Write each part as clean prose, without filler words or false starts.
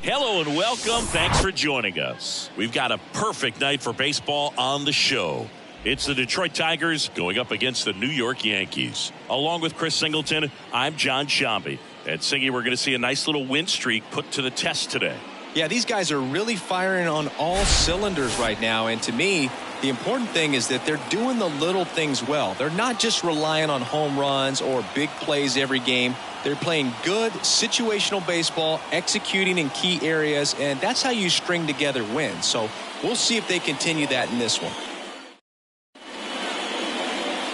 Hello and welcome. Thanks for joining us. We've got a perfect night for baseball on the show. It's the Detroit Tigers going up against the New York Yankees. Along with Chris Singleton, I'm John Shambi. And Singy, we're going to see a nice little win streak put to the test today. Yeah, these guys are really firing on all cylinders right now. And to me, the important thing is that they're doing the little things well. They're not just relying on home runs or big plays every game. They're playing good situational baseball, executing in key areas, and that's how you string together wins. So we'll see if they continue that in this one.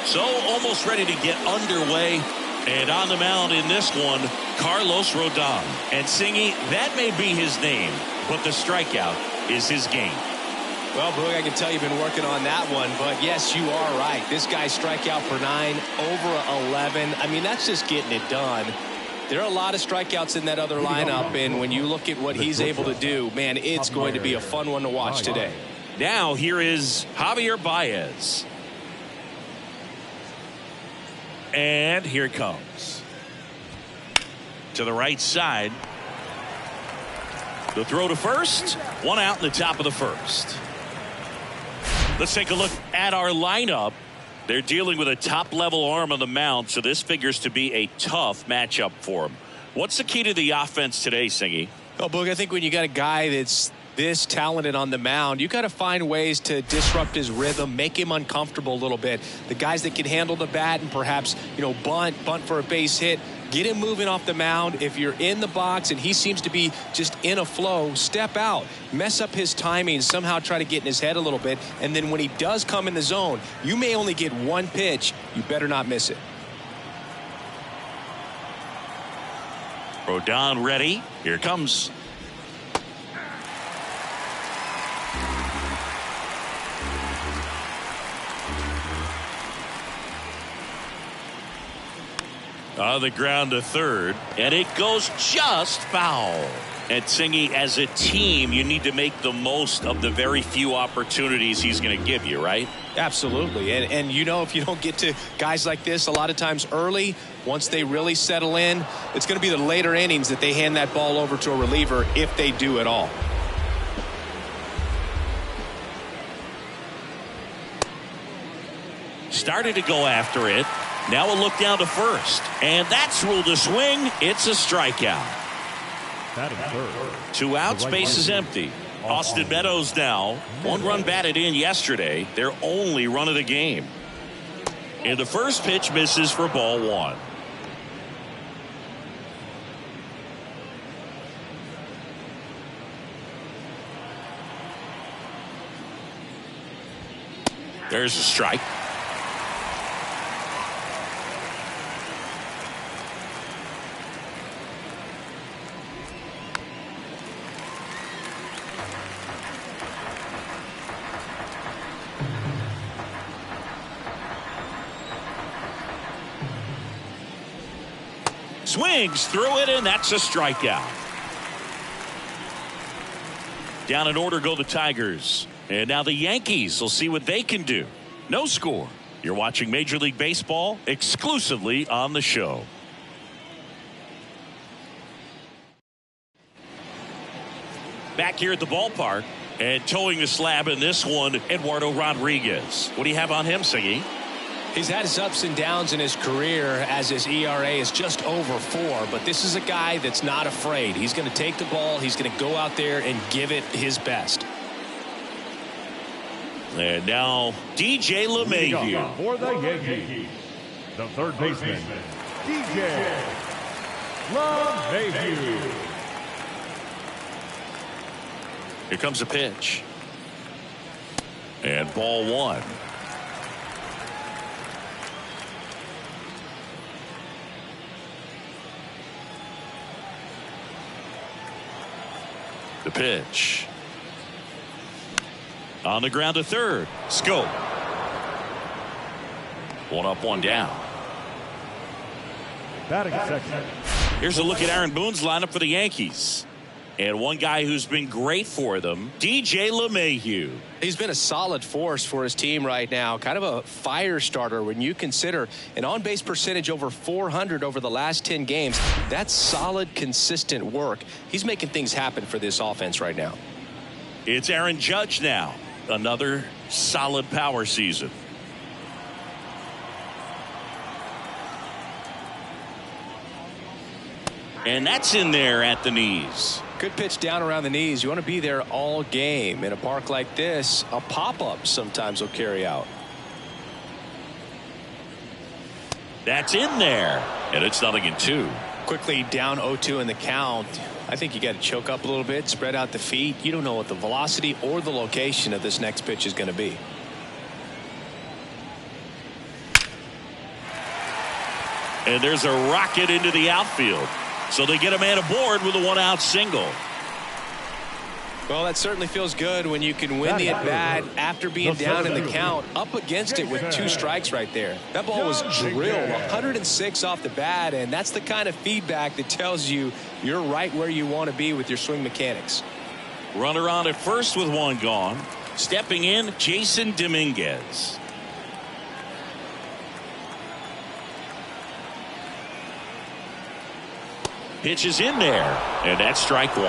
So almost ready to get underway. And on the mound in this one, Carlos Rodon. And Singy, that may be his name, but the strikeout is his game. Well, Boog, I can tell you've been working on that one, but yes, you are right. This guy strikeout for 9, over 11. I mean, that's just getting it done. There are a lot of strikeouts in that other lineup, and when you look at what he's able to do, man, it's going to be a fun one to watch today. Now here is Javier Baez. And here it comes. To the right side. The throw to first. One out in the top of the first. Let's take a look at our lineup. They're dealing with a top-level arm on the mound, so this figures to be a tough matchup for them. What's the key to the offense today, Singy? Oh, Boog, I think when you got a guy that's this talented on the mound, you got to find ways to disrupt his rhythm, make him uncomfortable a little bit. The guys that can handle the bat and perhaps, bunt for a base hit, get him moving off the mound. If you're in the box and he seems to be just in a flow, step out, mess up his timing, somehow try to get in his head a little bit. And then when he does come in the zone, you may only get one pitch. You better not miss it. Rodon ready. Here it comes. On the ground to third, and it goes just foul. And Singy, as a team, you need to make the most of the very few opportunities he's going to give you, right? Absolutely. And if you don't get to guys like this a lot of times early, once they really settle in, it's going to be the later innings that they hand that ball over to a reliever, if they do at all. Started to go after it. Now a look down to first. And that's ruled a swing. It's a strikeout. Two outs, base is empty. Austin Meadows now. 1 run batted in yesterday. Their only run of the game. And the first pitch misses for ball 1. There's a strike. Swings through it, and that's a strikeout. Down in order go the Tigers. And now the Yankees will see what they can do. No score. You're watching Major League Baseball exclusively on the show. Back here at the ballpark, and towing the slab in this one, Eduardo Rodriguez. What do you have on him, Singy? He's had his ups and downs in his career as his ERA is just over 4, but this is a guy that's not afraid. He's going to take the ball. He's going to go out there and give it his best. And now DJ LeMahieu. For the Yankees, the third baseman, DJ LeMahieu. Here comes a pitch. And ball 1. The pitch. On the ground to third. Scope. 1 up, 1 down. Batting section. Here's a look at Aaron Boone's lineup for the Yankees. And one guy who's been great for them, DJ LeMahieu. He's been a solid force for his team right now. Kind of a fire starter when you consider an on-base percentage over 400 over the last 10 games. That's solid, consistent work. He's making things happen for this offense right now. It's Aaron Judge now. Another solid power season. And that's in there at the knees. Good pitch down around the knees. You want to be there all game. In a park like this, a pop-up sometimes will carry out. That's in there. And it's 0-2. Quickly down 0-2 in the count. I think you got to choke up a little bit, spread out the feet. You don't know what the velocity or the location of this next pitch is going to be. And there's a rocket into the outfield. So they get a man aboard with a 1-out single. Well, that certainly feels good when you can win the at-bat after being down in the count, up against it with 2 strikes right there. That ball was drilled 106 off the bat, and that's the kind of feedback that tells you you're right where you want to be with your swing mechanics. Runner on at first with 1 gone. Stepping in, Jason Dominguez. Pitch is in there, and that's strike 1.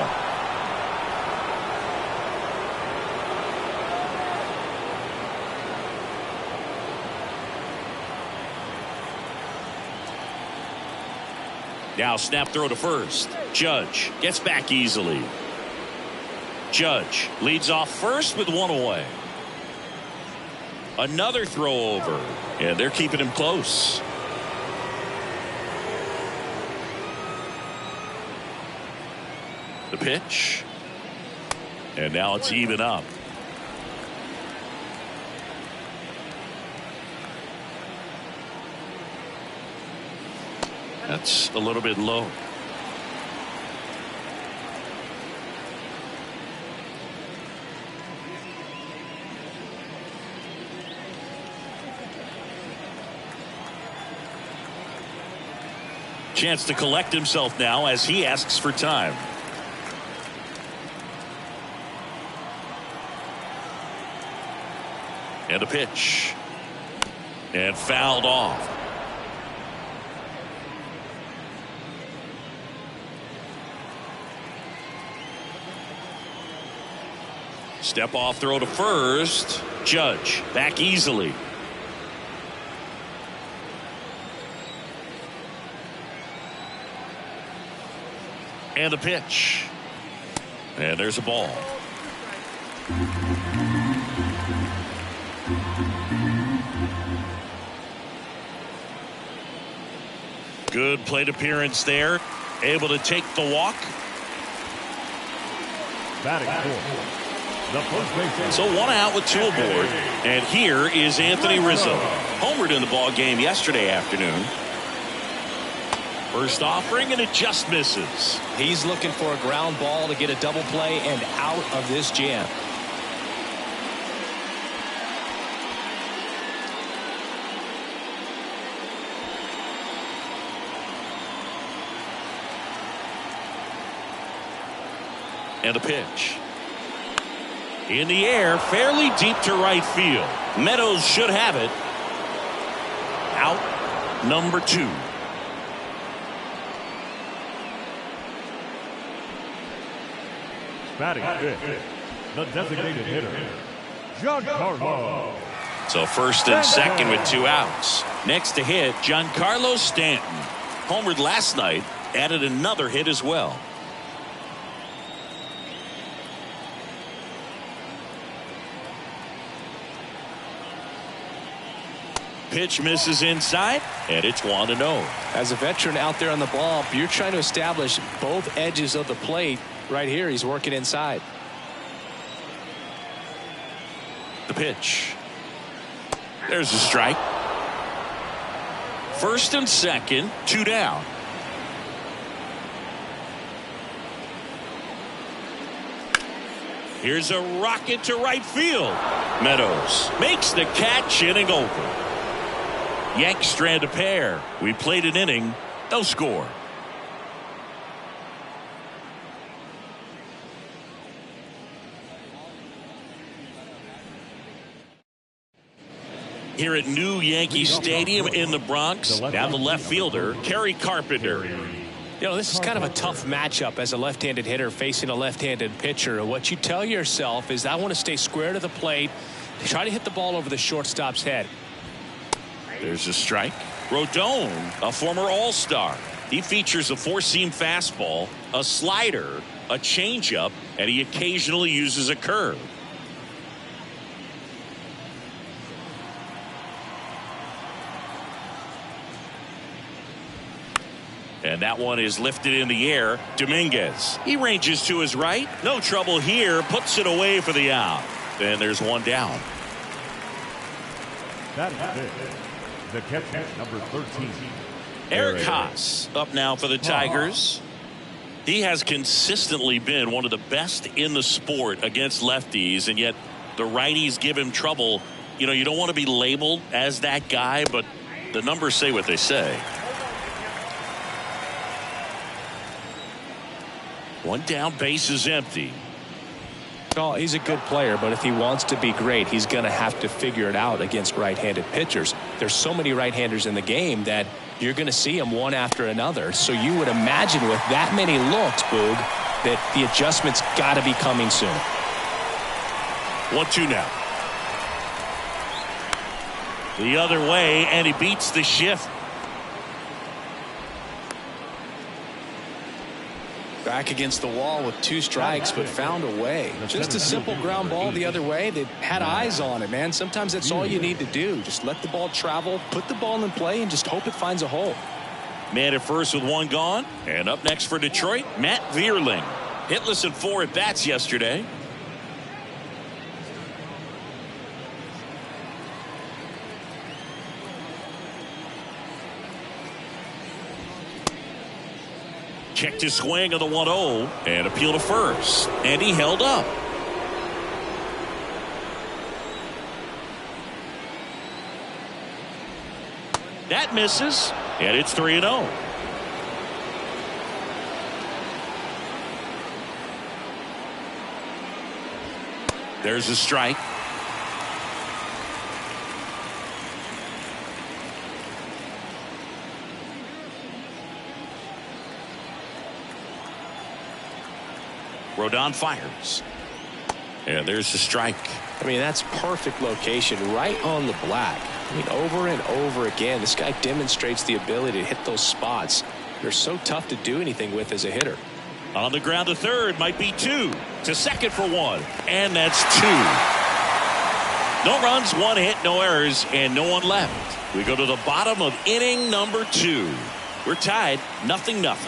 Now snap throw to first. Judge gets back easily. Judge leads off first with 1 away. Another throw over, and they're keeping him close. The pitch. And now it's even up. That's a little bit low. Chance to collect himself now as he asks for time. And a pitch. And fouled off. Step off throw to first. Judge back easily. And a pitch. And there's a ball. Good plate appearance there. Able to take the walk. Batting fourth. The first baseman. So 1 out with 2 aboard. And here is Anthony Rizzo. Homered in the ball game yesterday afternoon. First offering, and it just misses. He's looking for a ground ball to get a double play and out of this jam. And a pitch. In the air, fairly deep to right field. Meadows should have it. Out number 2. Batting fifth. The designated hitter, Giancarlo. So first and second with 2 outs. Next to hit, Giancarlo Stanton. Homered last night, added another hit as well. Pitch misses inside, and it's 1-0. As a veteran out there on the ball, you're trying to establish both edges of the plate. Right here, he's working inside. The pitch. There's a strike. First and second, 2 down. Here's a rocket to right field. Meadows makes the catch, inning over. Yanks strand a pair. We played an inning, no score. here at New Yankee Stadium in the Bronx. Now the left fielder, Kerry Carpenter. You know, this is kind of a tough matchup as a left-handed hitter facing a left-handed pitcher. What you tell yourself is, I want to stay square to the plate, try to hit the ball over the shortstop's head. There's a strike. Rodon, a former All-Star. He features a four-seam fastball, a slider, a changeup, and he occasionally uses a curve. And that one is lifted in the air. Dominguez. He ranges to his right. No trouble here. Puts it away for the out. And there's one down. That is it. The catcher, number 13. Eric Haas up now for the Tigers. He has consistently been one of the best in the sport against lefties, and yet the righties give him trouble. You know, you don't want to be labeled as that guy, but the numbers say what they say. One down, base is empty. Oh, he's a good player, but if he wants to be great, he's going to have to figure it out against right-handed pitchers. There's so many right-handers in the game that you're going to see them one after another. So you would imagine with that many looks, Boog, that the adjustment's got to be coming soon. 1-2 now. The other way, and he beats the shift. Back against the wall with 2 strikes, but found a way. Just a simple ground ball the other way. They had eyes on it, man. Sometimes that's all you need to do. Just let the ball travel, put the ball in play, and just hope it finds a hole. Man at first with one gone. And up next for Detroit, Matt Vierling. Hitless in 4 at-bats yesterday. Checked his swing on the 1-0 and appealed to first. And he held up. That misses. And it's 3-0. There's a strike. Rodon fires. And there's the strike. I mean, that's perfect location right on the black. I mean, over and over again, this guy demonstrates the ability to hit those spots. They're so tough to do anything with as a hitter. On the ground to third, might be 2. To second for 1. And that's 2. No runs, 1 hit, no errors, and no one left. We go to the bottom of inning number 2. We're tied 0-0.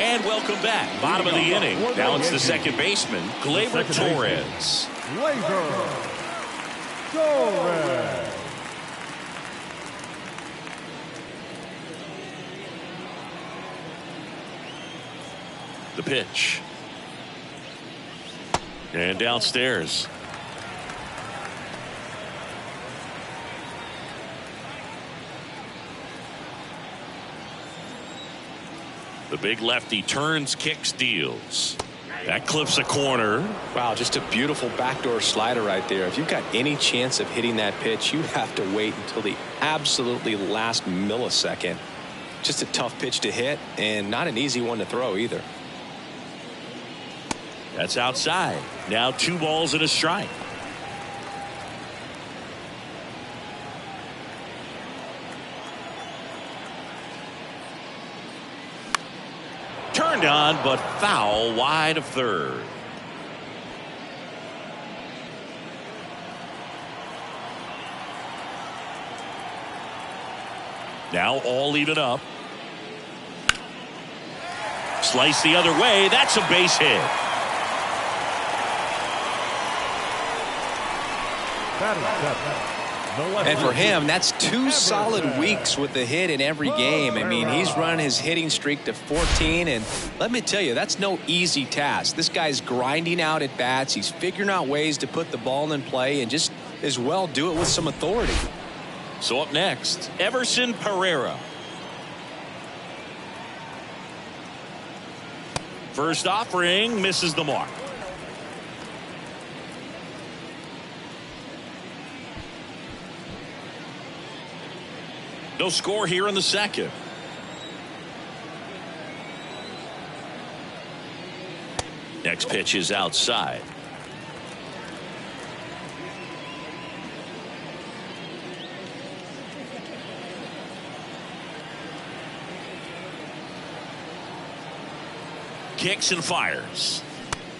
And welcome back. Bottom of the inning. Now it's the second baseman, Gleyber Torres. Gleyber Torres. The pitch. And downstairs. The big lefty turns, kicks, deals. That clips a corner. Wow, just a beautiful backdoor slider right there. If you've got any chance of hitting that pitch, you have to wait until the absolutely last millisecond. Just a tough pitch to hit, and not an easy one to throw either. That's outside. Now 2 balls and a strike. Turned on, but foul wide of third. Now all even up. Slice the other way. That's a base hit. And for him, that's 2 solid weeks with the hit in every game. I mean, he's run his hitting streak to 14, and let me tell you, that's no easy task. This guy's grinding out at bats. He's figuring out ways to put the ball in play and just as well do it with some authority. So up next, Everson Pereira. First offering misses the mark. No score here in the second. Next pitch is outside. Kicks and fires.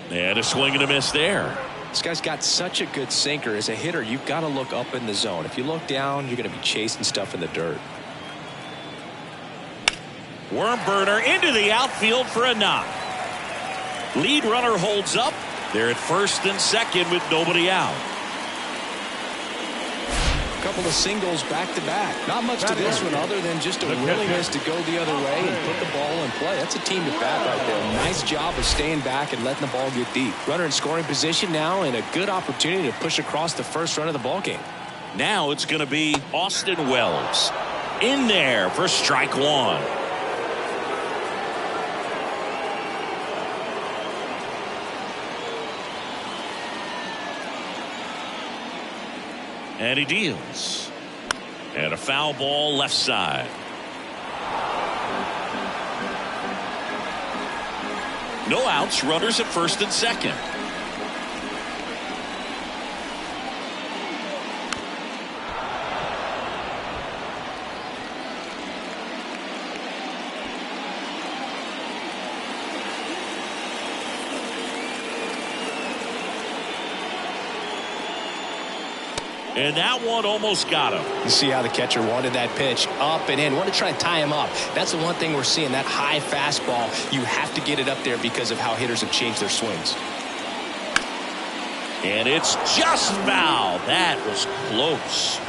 And a swing and a miss there. This guy's got such a good sinker. As a hitter, you've got to look up in the zone. If you look down, you're going to be chasing stuff in the dirt. Worm burner into the outfield for a knock. Lead runner holds up. They're at first and second with nobody out. A couple of singles back to back. Not much to this one other than just a willingness to go the other way and put the ball in play. That's a team at bat right there. Nice job of staying back and letting the ball get deep. Runner in scoring position now, and a good opportunity to push across the first run of the ball game. Now it's going to be Austin Wells in there for strike one. And he deals. And a foul ball left side. No outs, runners at first and second. And that one almost got him. You see how the catcher wanted that pitch up and in. Wanted to try and tie him up. That's the one thing we're seeing, that high fastball. You have to get it up there because of how hitters have changed their swings. And it's just foul. That was close.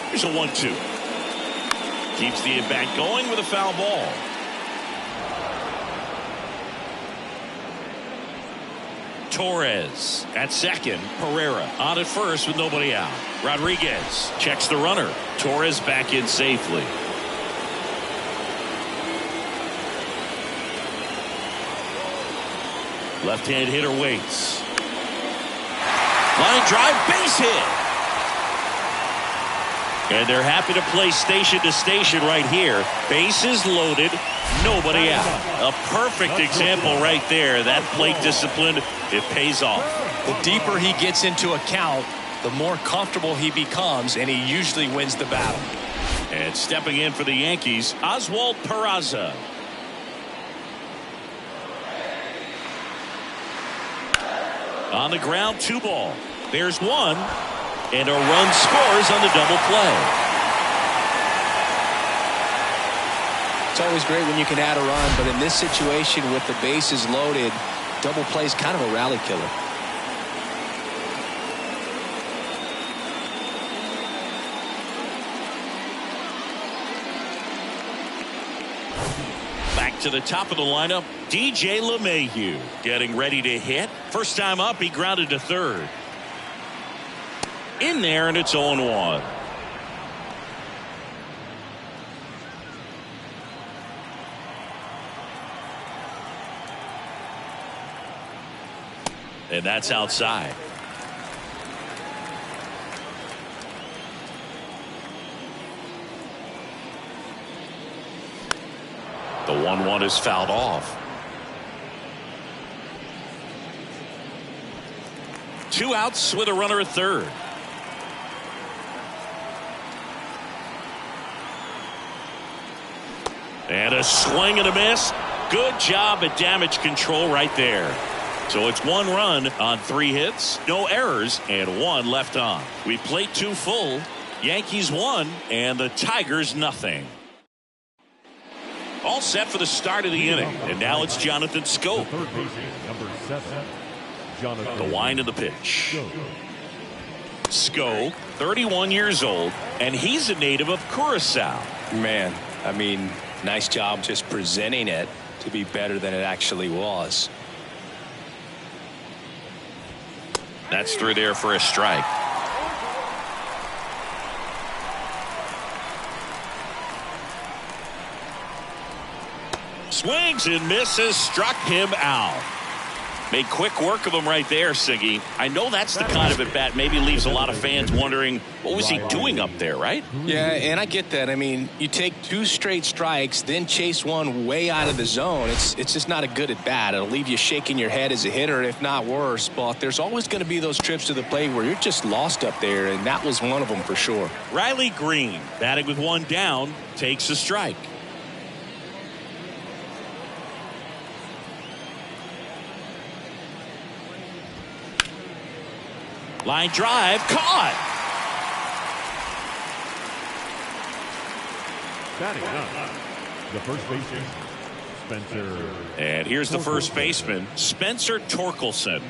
Here's a 1-2. Keeps the at-bat going with a foul ball. Torres at second. Pereira on at first with nobody out. Rodriguez checks the runner. Torres back in safely. Left-hand hitter waits. Line drive, base hit. And they're happy to play station to station right here. Bases loaded, nobody out. A perfect example right there. That plate discipline, it pays off. The deeper he gets into a count, the more comfortable he becomes, and he usually wins the battle. And stepping in for the Yankees, Oswald Peraza. On the ground, 2 ball. There's one. And a run scores on the double play. It's always great when you can add a run, but in this situation with the bases loaded, double play is kind of a rally killer. Back to the top of the lineup, DJ LeMahieu getting ready to hit. First time up, he grounded to third. In there, and it's 0-1. And that's outside. The 1-1 is fouled off. 2 outs with a runner at third. And a swing and a miss. Good job at damage control right there. So it's 1 run on 3 hits, no errors, and 1 left on. We played 2 full. Yankees 1 and the Tigers nothing. All set for the start of the inning. And now it's Jonathan Schoop. Third baseman, number 7, Jonathan. The wind of the pitch. Schoop, 31 years old, and he's a native of Curacao. Man, I mean, nice job just presenting it to be better than it actually was. That's through there for a strike. Swings and misses. Struck him out. Made quick work of him right there, Siggy. I know that's the kind of at-bat maybe leaves a lot of fans wondering, what was he doing up there, right? Yeah, and I get that. I mean, you take 2 straight strikes, then chase one way out of the zone. It's just not a good at-bat. It'll leave you shaking your head as a hitter, if not worse. But there's always going to be those trips to the plate where you're just lost up there, and that was one of them for sure. Riley Green, batting with 1 down, takes a strike. Line drive, caught. Batting up, the first baseman, Spencer. And here's the first baseman, Spencer Torkelson.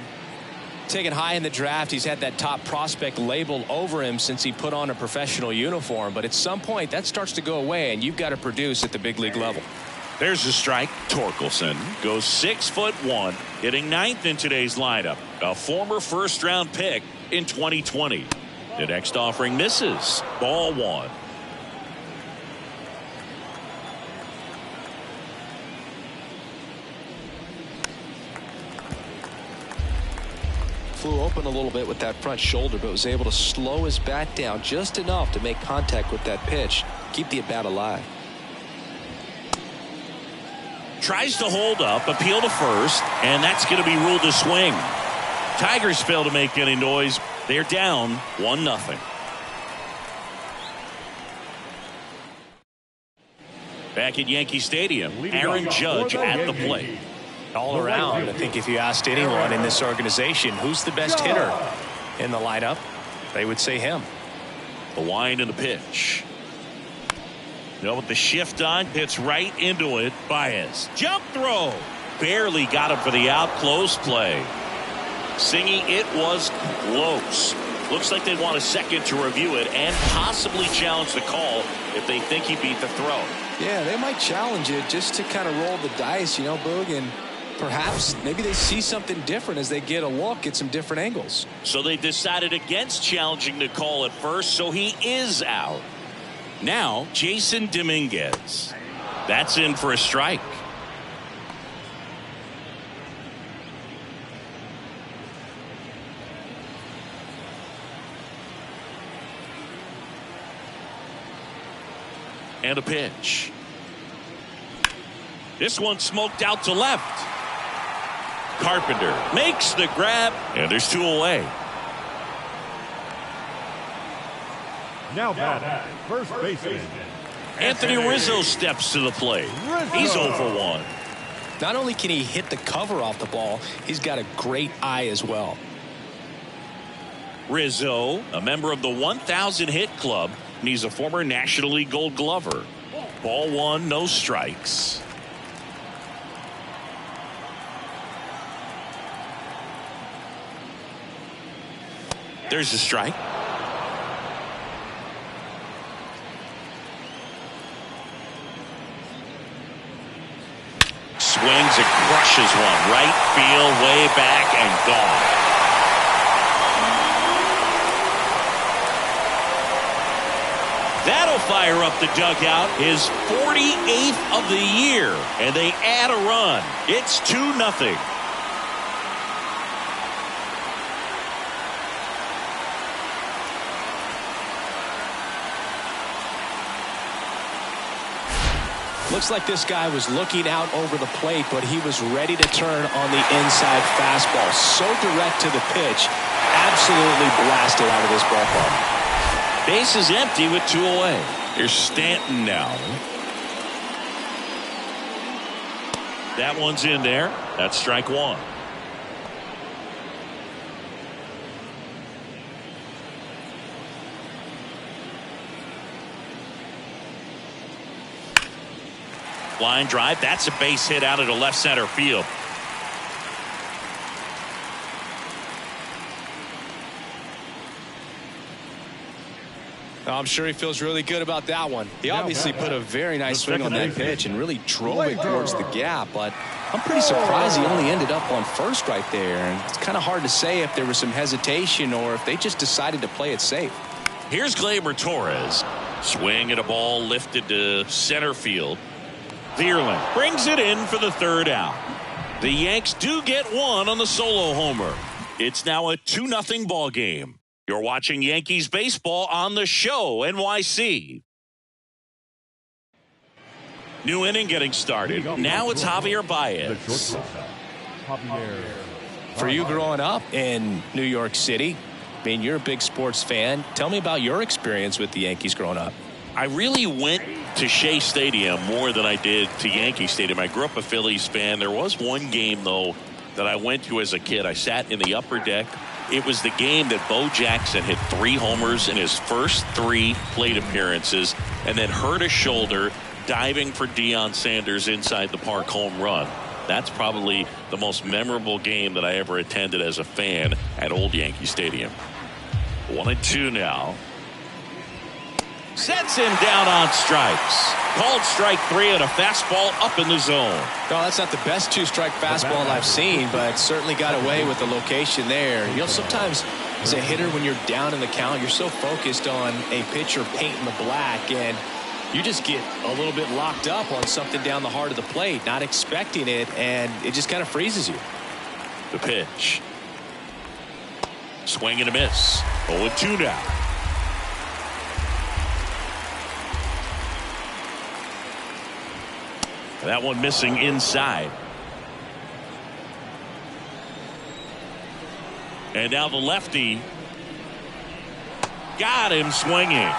Taken high in the draft, he's had that top prospect label over him since he put on a professional uniform. But at some point, that starts to go away, and you've got to produce at the big league level. There's a strike. Torkelson goes 6'1", hitting 9th in today's lineup. A former first-round pick in 2020. The next offering misses. Ball 1. Flew open a little bit with that front shoulder, but was able to slow his bat down just enough to make contact with that pitch. Keep the at-bat alive. Tries to hold up, appeal to first, and that's going to be ruled a swing. Tigers fail to make any noise. They're down 1-0. Back at Yankee Stadium, Aaron Judge at the plate. All around, I think if you asked anyone in this organization who's the best hitter in the lineup, they would say him. The wind and the pitch. With the shift on, hits right into it. Baez. Jump throw. Barely got him for the out. Close play. Singy, it was close. Looks like they want a second to review it and possibly challenge the call if they think he beat the throw. Yeah, they might challenge it just to kind of roll the dice, Boog, and perhaps maybe they see something different as they get a look at some different angles. So they decided against challenging the call at first, so he is out. Now, Jason Dominguez. That's in for a strike. And a pitch. This one smoked out to left. Carpenter makes the grab, and there's 2 away. Now batting, first baseman, Anthony Rizzo steps to the plate. He's 0 for 1. Not only can he hit the cover off the ball, he's got a great eye as well. Rizzo, a member of the 1,000 hit club, and he's a former National League Gold Glover. Ball 1, no strikes. There's a strike. Swings and crushes one. Right field, way back, and gone. That'll fire up the dugout. His 48th of the year. And they add a run. It's 2-0. Looks like this guy was looking out over the plate, but he was ready to turn on the inside fastball. So direct to the pitch. Absolutely blasted out of this ballpark. Base is empty with 2 away. Here's Stanton now. That one's in there. That's strike 1. Line drive. That's a base hit out of the left center field. I'm sure he feels really good about that one. He obviously put a very nice swing on that pitch and really drove it towards the gap, but I'm pretty surprised he only ended up on first right there. And it's kind of hard to say if there was some hesitation or if they just decided to play it safe. Here's Gleyber Torres. Swing at a ball lifted to center field. Vierling brings it in for the third out. The Yanks do get one on the solo homer. It's now a 2-0 ball game. You're watching Yankees baseball on the show, NYC. New inning getting started. Now it's Javier Baez. For you growing up in New York City, I mean, you're a big sports fan. Tell me about your experience with the Yankees growing up. I really went to Shea Stadium more than I did to Yankee Stadium. I grew up a Phillies fan. There was one game, though, that I went to as a kid. I sat in the upper deck. It was the game that Bo Jackson hit 3 homers in his first 3 plate appearances and then hurt a shoulder diving for Deion Sanders' inside the park home run. That's probably the most memorable game that I ever attended as a fan at Old Yankee Stadium. 1-2 now. Sets him down on strikes. Called strike 3 and a fastball up in the zone. No, that's not the best 2-strike fastball I've seen, but certainly got away with the location there. You know, sometimes as a hitter, when you're down in the count, you're so focused on a pitcher painting the black, and you just get a little bit locked up on something down the heart of the plate, not expecting it, and it just kind of freezes you. The pitch. Swing and a miss. 0-2 now. That one missing inside. And now the lefty got him swinging.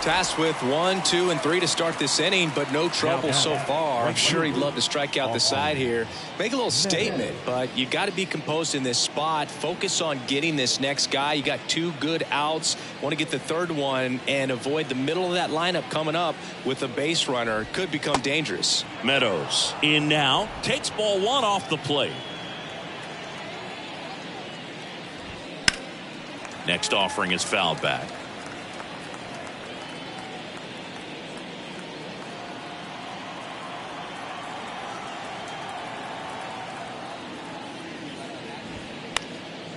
Tasked with 1, 2, and 3 to start this inning, but no trouble so far. I'm sure he'd love to strike out the side here. Make a little statement, but you got to be composed in this spot. Focus on getting this next guy. You got 2 good outs. Want to get the third one and avoid the middle of that lineup coming up with a base runner. Could become dangerous. Meadows in now. Takes ball 1 off the plate. Next offering is fouled back.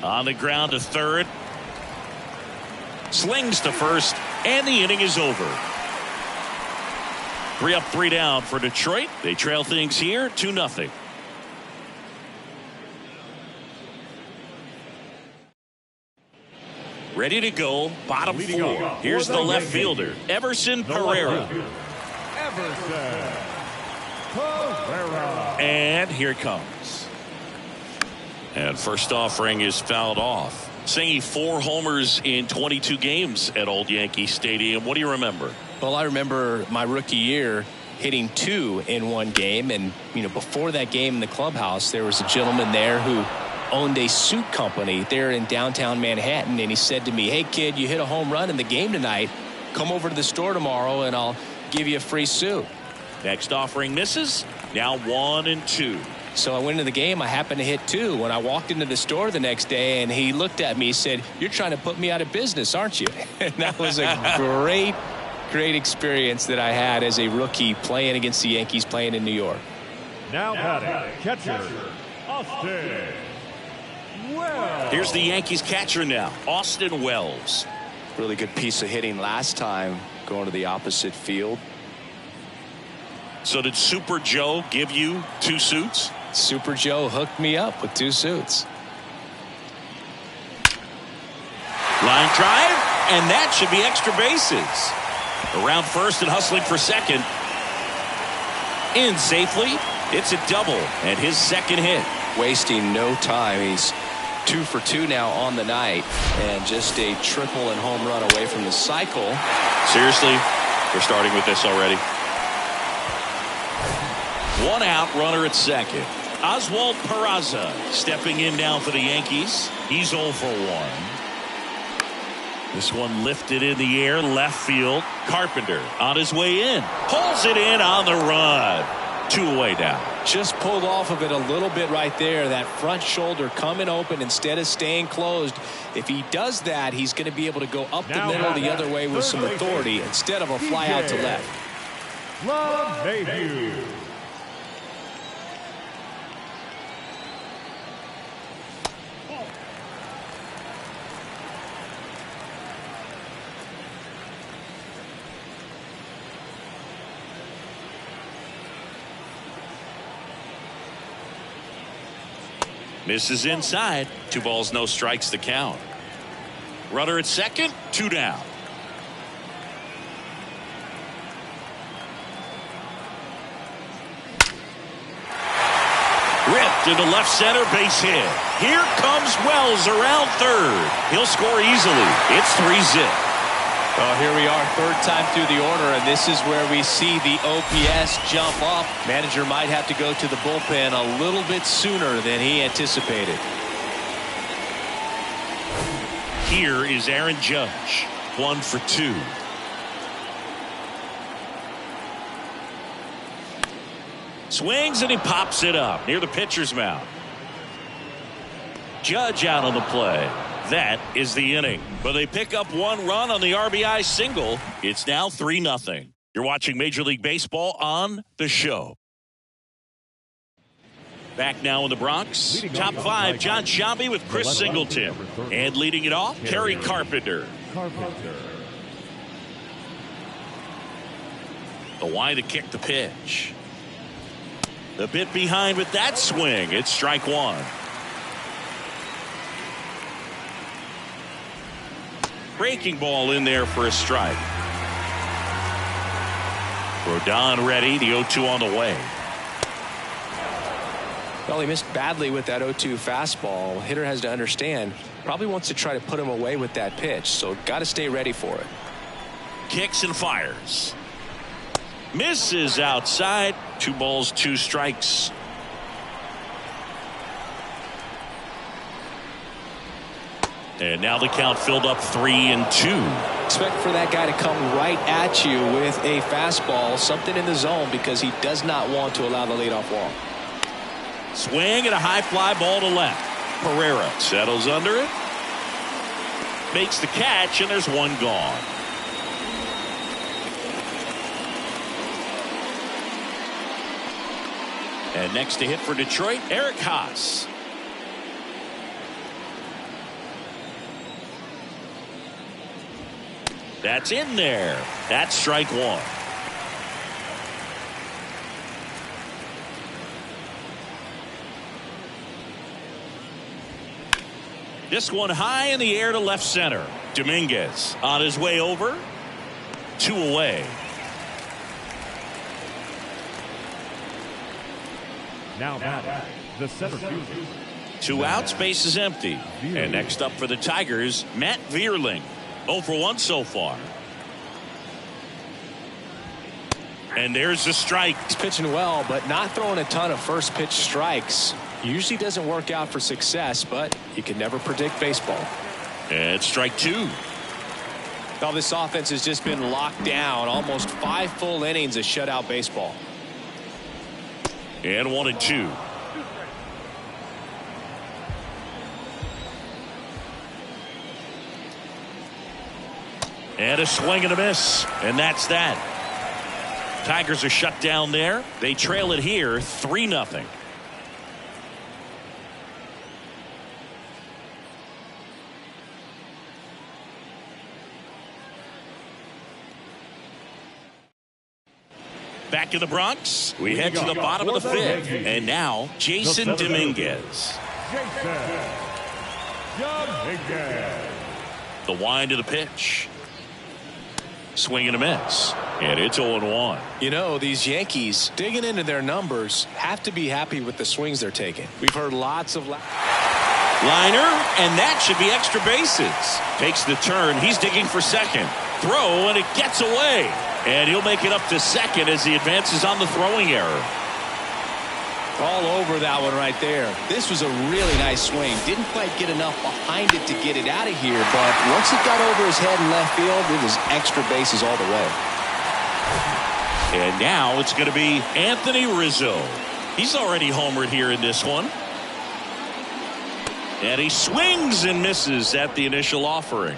On the ground to third. Slings to first, and the inning is over. 3 up, 3 down for Detroit. They trail things here 2-0. Ready to go, bottom 4. Here's the left fielder, Everson Pereira. And here it comes. And first offering is fouled off. Saying 4 homers in 22 games at Old Yankee Stadium. What do you remember? Well, I remember my rookie year hitting 2 in one game. And, you know, before that game in the clubhouse, there was a gentleman there who owned a suit company there in downtown Manhattan. And he said to me, "Hey, kid, you hit a home run in the game tonight. Come over to the store tomorrow and I'll give you a free suit." Next offering misses. Now 1 and 2. So I went into the game. I happened to hit 2. When I walked into the store the next day and he looked at me, he said, "You're trying to put me out of business, aren't you?" And that was a great experience that I had as a rookie playing against the Yankees, playing in New York. Now batting, catcher, Austin Wells. Here's the Yankees catcher now, Austin Wells. Really good piece of hitting last time, going to the opposite field. So did Super Joe give you 2 suits? Super Joe hooked me up with 2 suits. Line drive, and that should be extra bases. Around first and hustling for second. In safely. It's a double and his second hit. Wasting no time. He's 2 for 2 now on the night, and just a triple and home run away from the cycle. Seriously, we're starting with this already. 1 out, runner at second. Oswald Peraza stepping in now for the Yankees. He's 0 for 1. This one lifted in the air, left field. Carpenter on his way in. Pulls it in on the run. 2 away now. Just pulled off of it a little bit right there. That front shoulder coming open instead of staying closed. If he does that, he's going to be able to go up the middle the other way with some authority instead of a fly out to left. Love Mayhew. Misses inside. 2 balls, no strikes to count. Runner at second, 2 down. Ripped into left center, base hit. Here comes Wells around third. He'll score easily. It's 3-zip. Well, here we are, third time through the order, and this is where we see the OPS jump up. Manager might have to go to the bullpen a little bit sooner than he anticipated. Here is Aaron Judge, 1 for 2. Swings and he pops it up near the pitcher's mound. Judge out on the play. That is the inning. But they pick up 1 run on the RBI single. It's now 3-0. You're watching Major League Baseball on The Show. Back now in the Bronx. Top 5, John Sciambi with Chris Singleton. And leading it off, Kerry Carpenter. The wide to kick the pitch. The bit behind with that swing. It's strike 1. Breaking ball in there for a strike. Rodon ready. The 0-2 on the way. Well, he missed badly with that 0-2 fastball. Hitter has to understand. Probably wants to try to put him away with that pitch. So got to stay ready for it. Kicks and fires. Misses outside. 2 balls, 2 strikes. And now the count filled up 3-2. Expect for that guy to come right at you with a fastball, something in the zone, because he does not want to allow the leadoff walk. Swing and a high fly ball to left. Pereira settles under it. Makes the catch, and there's 1 gone. And next to hit for Detroit, Eric Haas. That's in there. That's strike 1. This one high in the air to left center. Dominguez on his way over. 2 away. Now batting, the center fielder. 2 outs, base is empty. And next up for the Tigers, Matt Vierling. 0 for 1 so far. And there's the strike. He's pitching well, but not throwing a ton of first pitch strikes. Usually doesn't work out for success, but you can never predict baseball. And strike 2. Well, this offense has just been locked down. Almost 5 full innings of shutout baseball. And 1-2. And a swing and a miss. And that's that. Tigers are shut down there. They trail it here 3-0. Back in the Bronx, we head to the bottom of the 5th. And now, Jason Dominguez. The wind of the pitch. Swing and a miss. And it's 0-1. You know, these Yankees, digging into their numbers, have to be happy with the swings they're taking. We've heard lots of... Liner, and that should be extra bases. Takes the turn. He's digging for second. Throw, and it gets away. And he'll make it up to second as he advances on the throwing error. All over that one right there. This was a really nice swing. Didn't quite get enough behind it to get it out of here, but once it got over his head in left field, it was extra bases all the way. And now it's going to be Anthony Rizzo. He's already homered here in this one. And he swings and misses at the initial offering.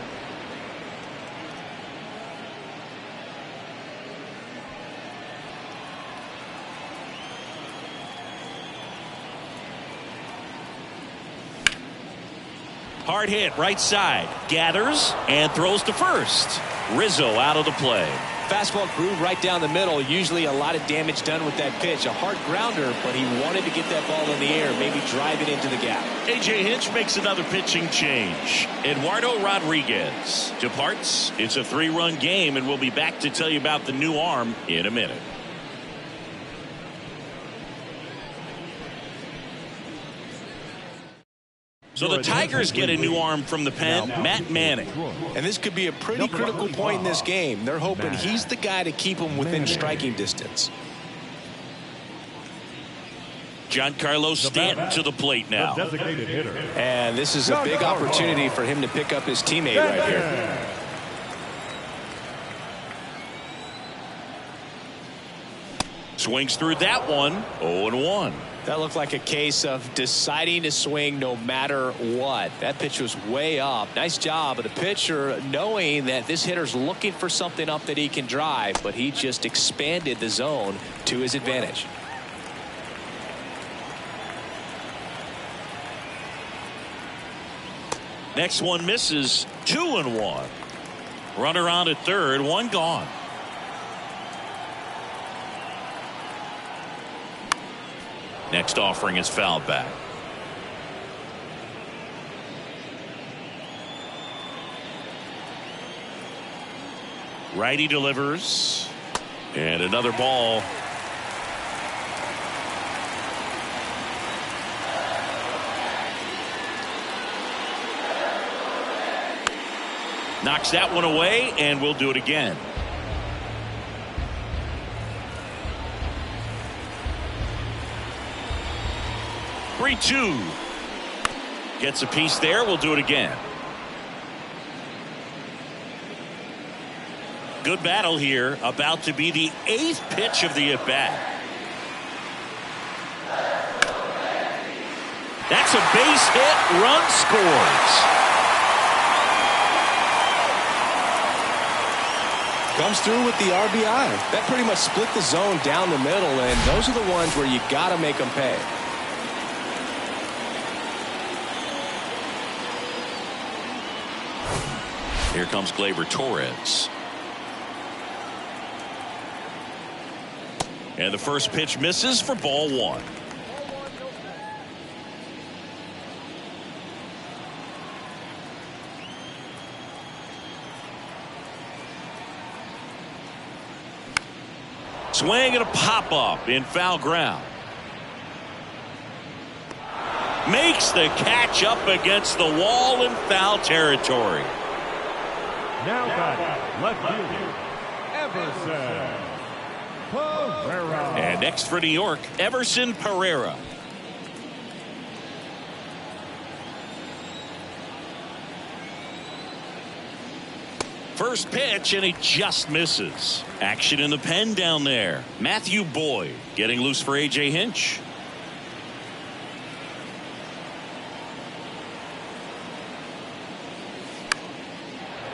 Hard hit right side. Gathers and throws to first. Rizzo out of the play. fastball groove right down the middle. Usually a lot of damage done with that pitch. A hard grounder, but he wanted to get that ball in the air, maybe drive it into the gap. A.J. Hinch makes another pitching change. Eduardo Rodriguez departs. It's a 3-run game, and we'll be back to tell you about the new arm in a minute. So the Tigers get a new arm from the pen, Matt Manning. And this could be a pretty critical point in this game. They're hoping he's the guy to keep them within striking distance. Giancarlo Stanton to the plate now. And this is a big opportunity for him to pick up his teammate right here. Swings through that one, 0-1. That looked like a case of deciding to swing no matter what. That pitch was way up. Nice job of the pitcher knowing that this hitter's looking for something up that he can drive, but he just expanded the zone to his advantage. Next one misses, 2-1. Runner on at third, one gone. Next offering is fouled back. Righty delivers. And another ball. Knocks that one away, and we'll do it again. Three-two. Gets a piece there. We'll do it again. Good battle here. About to be the 8th pitch of the at-bat. That's a base hit. Run scores. Comes through with the RBI. That pretty much split the zone down the middle, and those are the ones where you got to make them pay. Here comes Gleyber Torres. And the first pitch misses for ball one. Swing and a pop-up in foul ground. Makes the catch up against the wall in foul territory. Now batting, left fielder, Everson Pereira. And next for New York, Everson Pereira. First pitch, and he just misses. Action in the pen down there. Matthew Boyd getting loose for A.J. Hinch.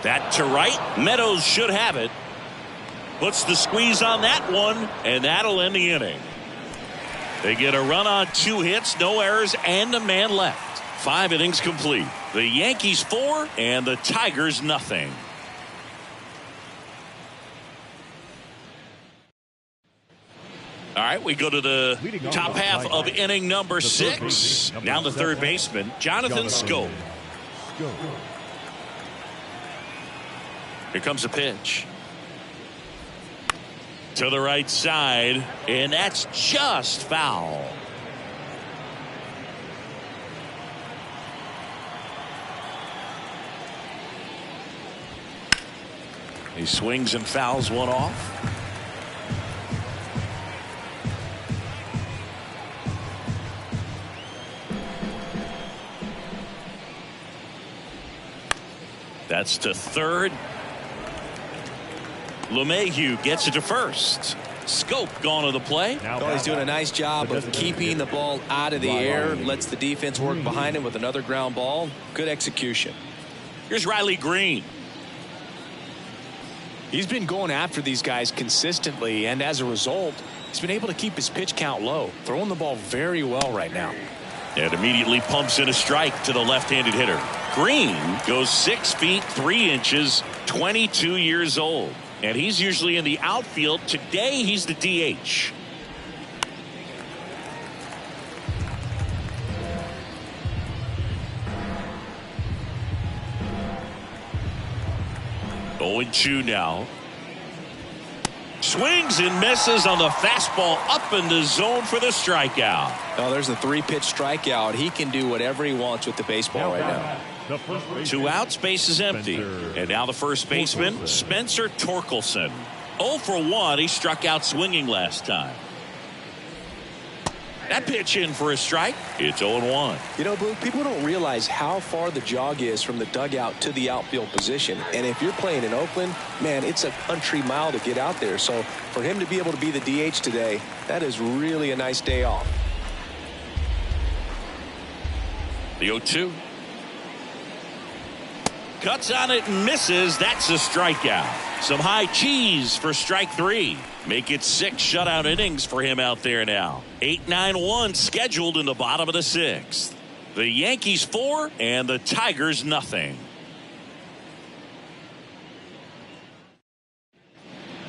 That to right. Meadows should have it. Puts the squeeze on that one, and that'll end the inning. They get a run on 2 hits, no errors, and a man left. 5 innings complete. The Yankees 4 and the Tigers nothing. All right, we go to the top half of inning number 6. Now the third baseman, Jonathan Schoop. Here comes a pitch. To the right side, and that's just foul. He swings and fouls one off. That's to third. LeMahieu gets it to first. Schoop gone to the play. Oh, he's doing a nice job of keeping the ball out of the air. Lets the defense work behind him with another ground ball. Good execution. Here's Riley Green. He's been going after these guys consistently, and as a result, he's been able to keep his pitch count low. Throwing the ball very well right now. And immediately pumps in a strike to the left-handed hitter. Green goes 6 feet 3 inches, 22 years old. And he's usually in the outfield. Today, he's the DH. Going 2 now. Swings and misses on the fastball up in the zone for the strikeout. Oh, there's a 3-pitch strikeout. He can do whatever he wants with the baseball right now. 2 outs, base is empty. And now the first baseman, Spencer Torkelson. 0 for 1. He struck out swinging last time. That pitch in for a strike. It's 0-1. You know, Blue, people don't realize how far the jog is from the dugout to the outfield position. And if you're playing in Oakland, man, it's a country mile to get out there. So for him to be able to be the DH today, that is really a nice day off. The 0-2. Cuts on it and misses. That's a strikeout. Some high cheese for strike 3. Make it 6 shutout innings for him out there now. 8-9-1 scheduled in the bottom of the 6th. The Yankees 4 and the Tigers nothing.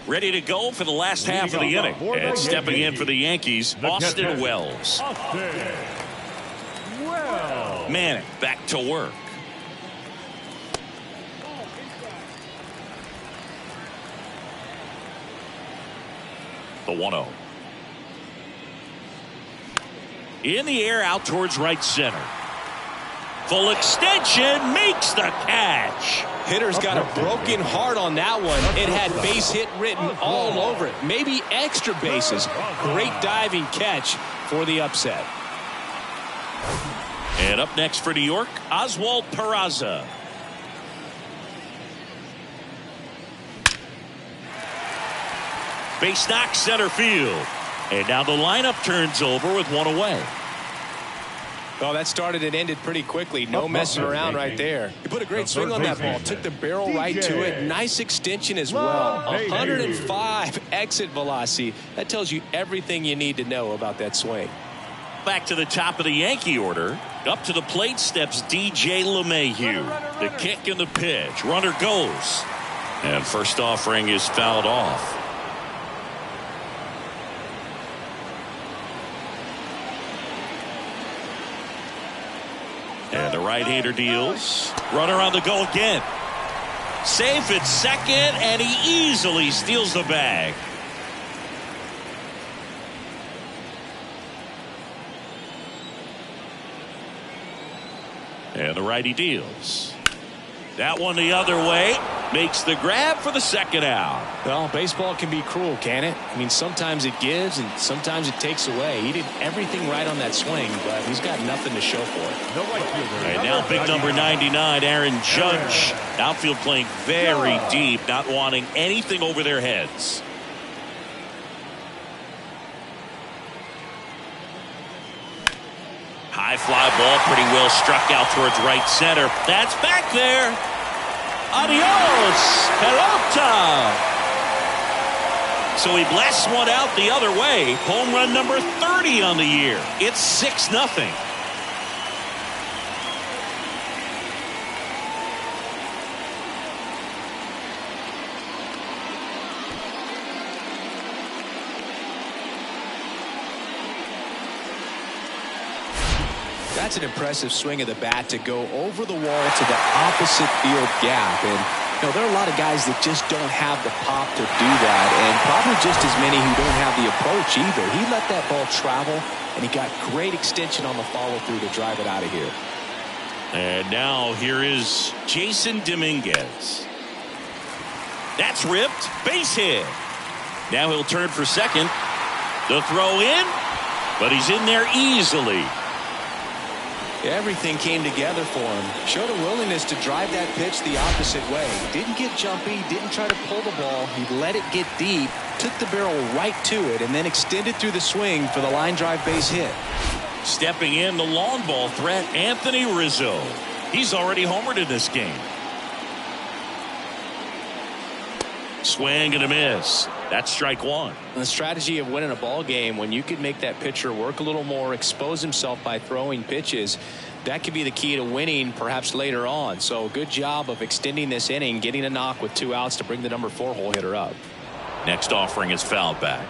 Ready to go for the last half of the inning. And stepping in for the Yankees, Austin Wells. Manic back to work. The 1-0. In the air out towards right center. Full extension, makes the catch. Hitter's got a broken heart on that one. It had base hit written all over it. Maybe extra bases. Great diving catch for the upset. And up next for New York, Oswald Peraza. Base knock center field. And now the lineup turns over with 1 away. Well, that started and ended pretty quickly. No messing around right there. He put a great swing on that ball. Took the barrel right to it. Nice extension as well. 105 exit velocity. That tells you everything you need to know about that swing. Back to the top of the Yankee order. Up to the plate steps DJ LeMahieu. The kick and the pitch. Runner goes. And first offering is fouled off. And the right-hander deals. Runner on the go again. Safe at second, and he easily steals the bag. And the righty deals. That one the other way. Makes the grab for the second out. Well, baseball can be cruel, can it? I mean, sometimes it gives and sometimes it takes away. He did everything right on that swing, but he's got nothing to show for it. And now big number 99, Aaron Judge. Outfield playing very deep, not wanting anything over their heads. High fly ball, pretty well struck out towards right center. That's back there. Adios, pelota. So he blasts one out the other way. Home run number 30 on the year. It's 6-0. That's an impressive swing of the bat to go over the wall to the opposite field gap. And you know, there are a lot of guys that just don't have the pop to do that, and probably just as many who don't have the approach either. He let that ball travel, and he got great extension on the follow-through to drive it out of here. And now here is Jason Dominguez. That's ripped. Base hit. Now he'll turn for second. The throw in, but he's in there easily. Everything came together for him. Showed a willingness to drive that pitch the opposite way. Didn't get jumpy, didn't try to pull the ball. He let it get deep, took the barrel right to it, and then extended through the swing for the line drive base hit. Stepping in, the long ball threat, Anthony Rizzo. He's already homered in this game. Swing and a miss. That's strike one. The strategy of winning a ball game, when you could make that pitcher work a little more, expose himself by throwing pitches, that could be the key to winning perhaps later on. So good job of extending this inning, getting a knock with 2 outs to bring the number 4 hole hitter up. Next offering is fouled back.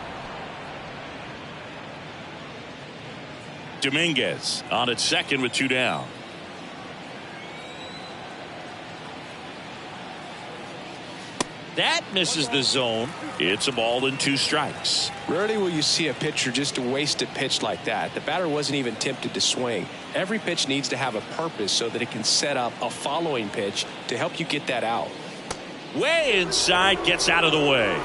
Dominguez on at second with 2 down. That misses the zone. It's a ball and 2 strikes. Rarely will you see a pitcher just waste a pitch like that. The batter wasn't even tempted to swing. Every pitch needs to have a purpose so that it can set up a following pitch to help you get that out. Way inside, gets out of the way.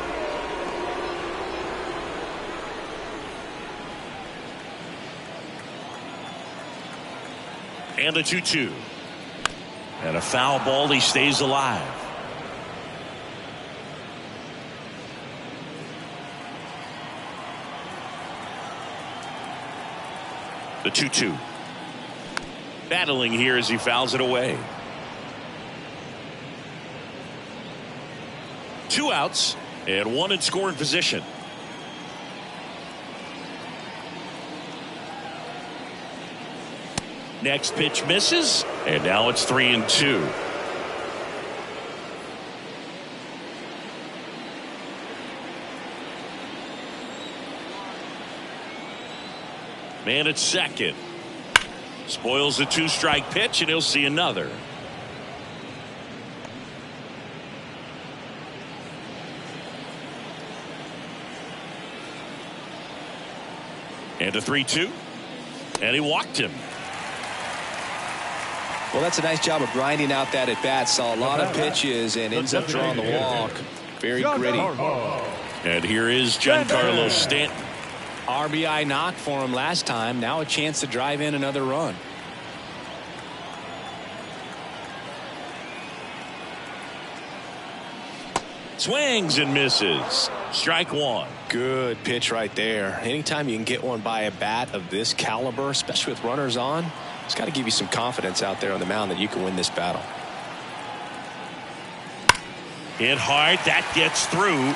And a 2-2. And a foul ball. He stays alive. The 2-2. Battling here as he fouls it away. 2 outs and 1 in scoring position. Next pitch misses, and now it's 3-2. Man at second. Spoils the 2-strike pitch, and he'll see another. And a 3-2. And he walked him. Well, that's a nice job of grinding out that at bat. Saw a lot of pitches and ends up drawing the walk. Very gritty. And here is Giancarlo Stanton. RBI knock for him last time. Now a chance to drive in another run. Swings and misses. Strike 1. Good pitch right there. Anytime you can get one by a bat of this caliber, especially with runners on, it's got to give you some confidence out there on the mound that you can win this battle. Hit hard. That gets through.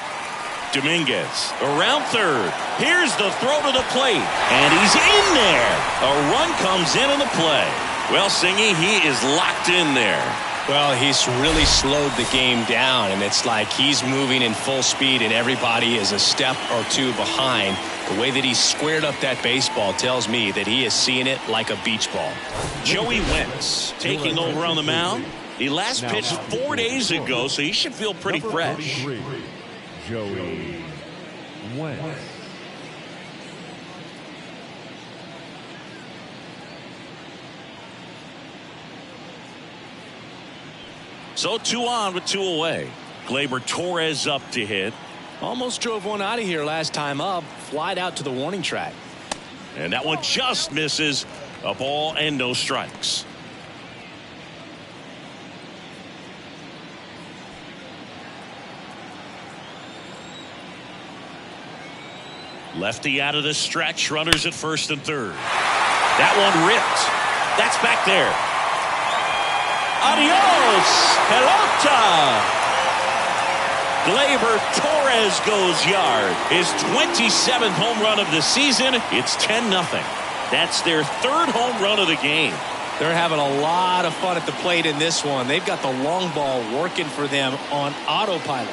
Dominguez around third. Here's the throw to the plate, and he's in there. A run comes in the play. Well, Singy, he is locked in there. Well, he's really slowed the game down, and it's like he's moving in full speed and everybody is a step or 2 behind. The way that he squared up that baseball tells me that he is seeing it like a beach ball. Joey Wentz taking over on the mound. He last pitched 4 days ago, so he should feel pretty fresh. Joey Wentz. So 2 on with 2 away. Gleyber Torres up to hit. Almost drove one out of here last time up. Flied out to the warning track. And that one just misses. A ball and no strikes. Lefty out of the stretch. Runners at first and third. That one ripped. That's back there. Adios, pelota. Gleyber Torres goes yard. His 27th home run of the season. It's 10-0. That's their 3rd home run of the game. They're having a lot of fun at the plate in this one. They've got the long ball working for them on autopilot.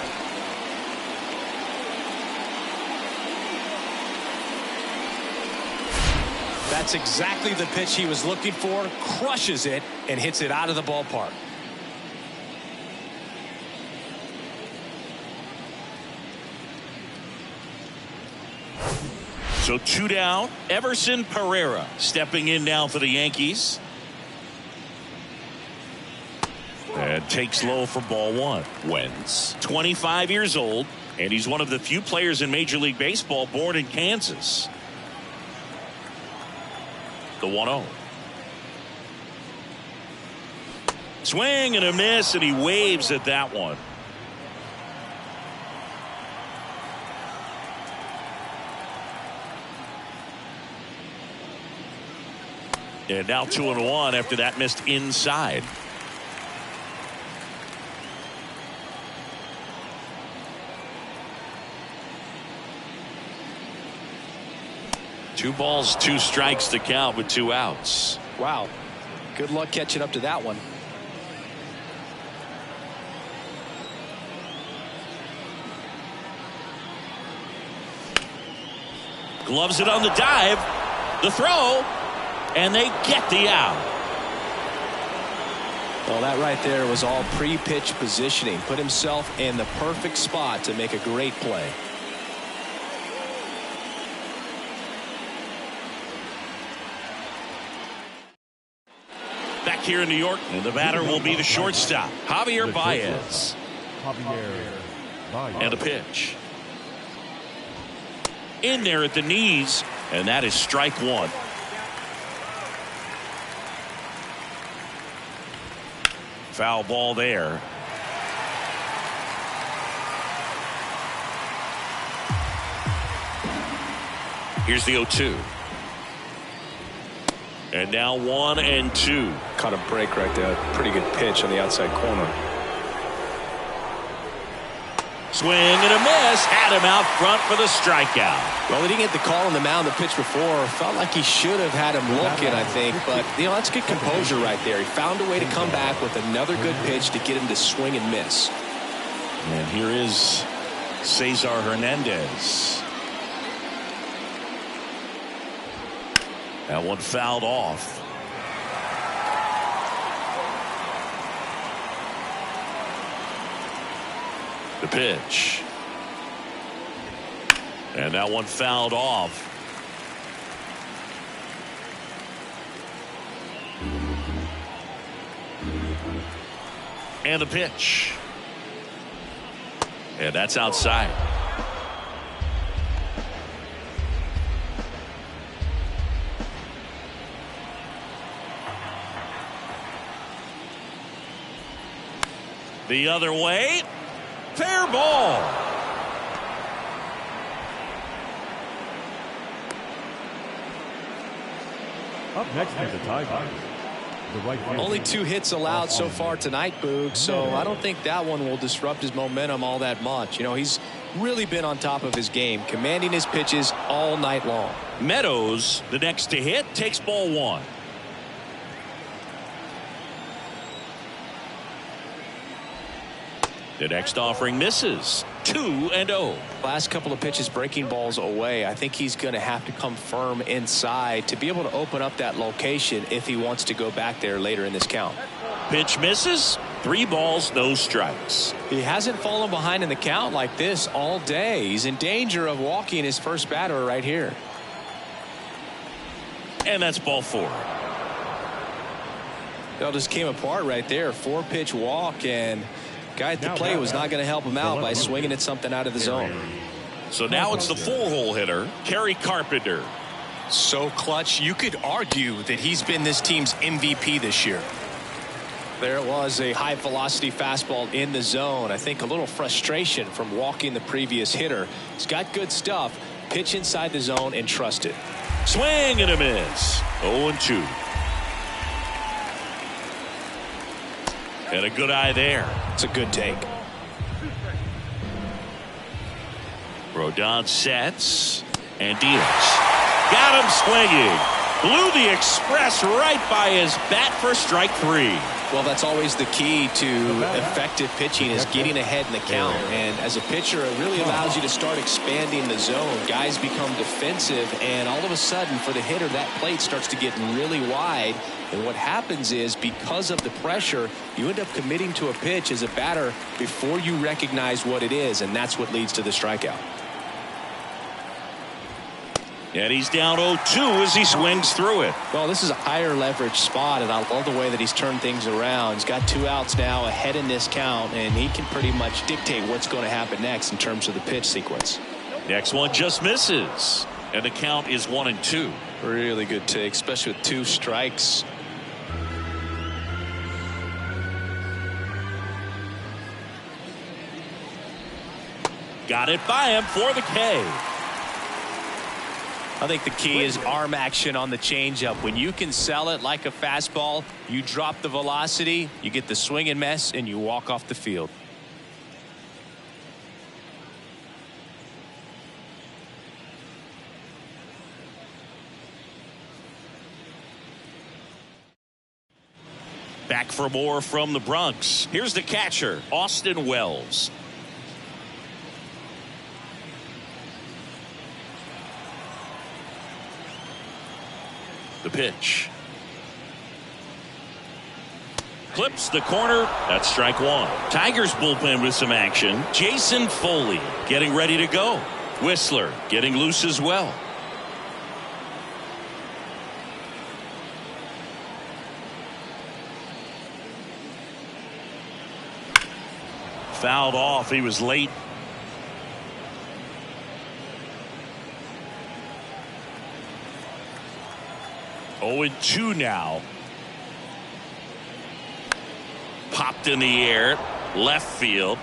That's exactly the pitch he was looking for. Crushes it and hits it out of the ballpark. So 2 down. Everson Pereira stepping in now for the Yankees. And takes low for ball 1. Wentz, 25 years old, and he's one of the few players in Major League Baseball born in Kansas. The 1-0. Swing and a miss, and he waves at that one. And now 2-1 after that missed inside. 2 balls, 2 strikes to count with 2 outs. Wow. Good luck catching up to that one. Gloves it on the dive. The throw. And they get the out. Well, that right there was all pre-pitch positioning. Put himself in the perfect spot to make a great play. Back here in New York, and the batter will be the shortstop, Javier Baez. And a pitch. In there at the knees, and that is strike 1. Foul ball there. Here's the 0-2. And now 1-2. Caught a break right there. Pretty good pitch on the outside corner. Swing and a miss. Had him out front for the strikeout. Well, he didn't get the call on the mound the pitch before. Felt like he should have had him looking, I think. But, that's good composure right there. He found a way to come back with another good pitch to get him to swing and miss. And here is Cesar Hernandez. That one fouled off. The pitch. And that one fouled off. And the pitch. And that's outside. The other way. Fair ball. Up next is the Tigers. The right fielder. Only 2 hits allowed so far tonight, Boog, so I don't think that one will disrupt his momentum all that much. He's really been on top of his game, commanding his pitches all night long. Meadows, the next to hit, takes ball 1. The next offering misses. 2-0. Last couple of pitches breaking balls away. I think he's going to have to come firm inside to be able to open up that location if he wants to go back there later in this count. Pitch misses. 3 balls, no strikes. He hasn't fallen behind in the count like this all day. He's in danger of walking his first batter right here. And that's ball 4. That just came apart right there. 4-pitch walk, and guy at the plate was not going to help him out by swinging at something out of the zone. So now it's the 4-hole hitter, Kerry Carpenter. So clutch, you could argue that he's been this team's MVP this year. There it was, a high velocity fastball in the zone. I think a little frustration from walking the previous hitter. He's got good stuff. Pitch inside the zone and trust it. Swing and a miss. 0-2. And a good eye there. It's a good take. Rodon sets and deals. Got him swinging. Blew the express right by his bat for strike 3. Well, that's always the key to effective pitching, is getting ahead in the count. And as a pitcher, it really allows you to start expanding the zone. Guys become defensive, and all of a sudden, for the hitter, that plate starts to get really wide. And what happens is, because of the pressure, you end up committing to a pitch as a batter before you recognize what it is, and that's what leads to the strikeout. And he's down 0-2 as he swings through it. Well, this is a higher leverage spot, and I love the way that he's turned things around. He's got 2 outs now ahead in this count, and he can pretty much dictate what's going to happen next in terms of the pitch sequence. Next one just misses, and the count is 1-2. Really good take, especially with 2 strikes. Got it by him for the K. I think the key is arm action on the changeup. When you can sell it like a fastball, you drop the velocity, you get the swing and miss, and you walk off the field. Back for more from the Bronx. Here's the catcher, Austin Wells. The pitch. Clips the corner. That's strike one. Tigers bullpen with some action. Jason Foley getting ready to go. Whistler getting loose as well. Fouled off. He was late. Oh, 2 now. Popped in the air. Left field.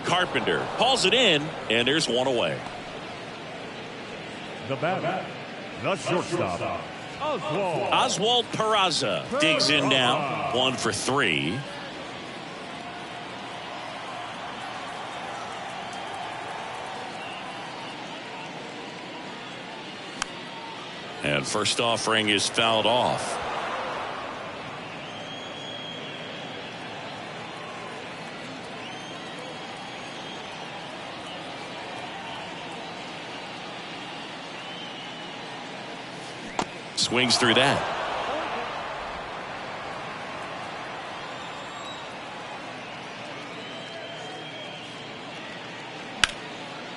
Carpenter hauls it in, and there's one away. The batter, the shortstop, Oswald Peraza digs in now. 1 for 3. And first offering is fouled off. Swings through that.